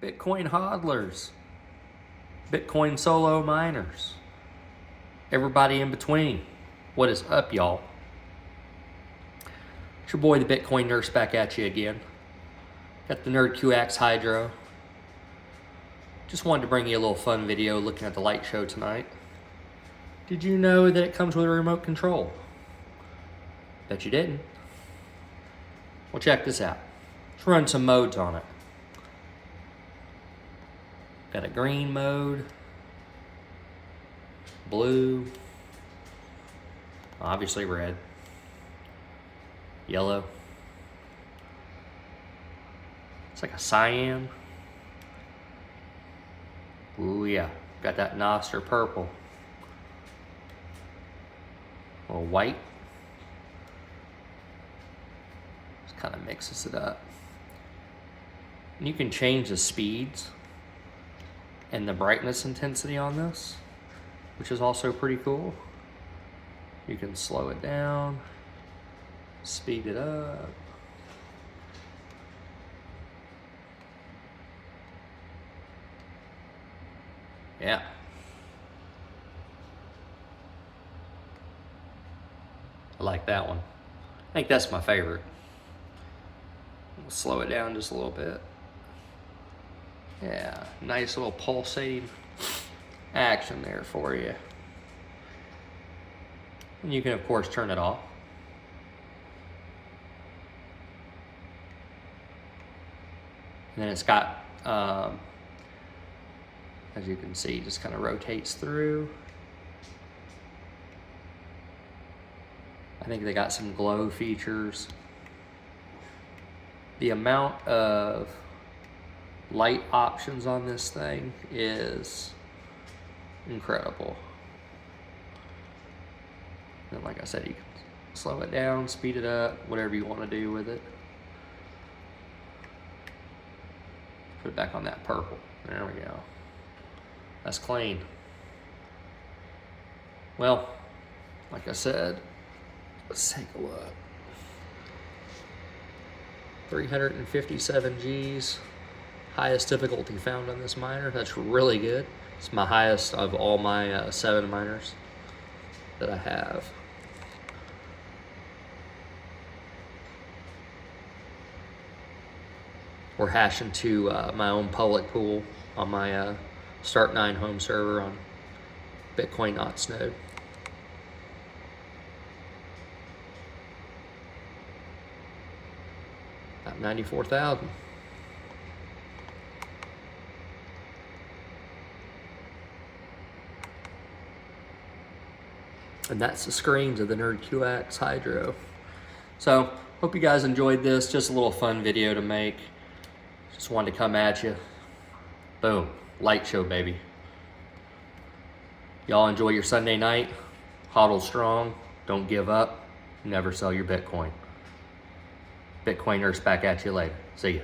Bitcoin hodlers, Bitcoin solo miners, everybody in between. What is up, y'all? It's your boy, the Bitcoin Nurse, back at you again. Got the NerdQaxe Hydro. Just wanted to bring you a little fun video looking at the light show tonight. Did you know that it comes with a remote control? Bet you didn't. Well, check this out. Let's run some modes on it. Got a green mode, blue, obviously red, yellow. It's like a cyan. Ooh yeah, got that Nostr purple. A little white. Just kind of mixes it up. And you can change the speeds and the brightness intensity on this, which is also pretty cool. You can slow it down, speed it up. Yeah. I like that one. I think that's my favorite. We'll slow it down just a little bit. Yeah, nice little pulsating action there for you. And you can, of course, turn it off. And then it's got, as you can see, just kind of rotates through. I think they got some glow features. The amount of light options on this thing is incredible. And like I said, you can slow it down, speed it up, whatever you want to do with it. Put it back on that purple. There we go. That's clean. Well, like I said, let's take a look. 357 Gs. Highest difficulty found on this miner. That's really good. It's my highest of all my 7 miners that I have. We're hashing to my own public pool on my Start9 home server on BitcoinNurse node. About 94,000. And that's the screens of the NerdQaxe Hydro. So, hope you guys enjoyed this. Just a little fun video to make. Just wanted to come at you. Boom. Light show, baby. Y'all enjoy your Sunday night. Hodl strong. Don't give up. Never sell your Bitcoin. Bitcoin Nurse back at you later. See ya.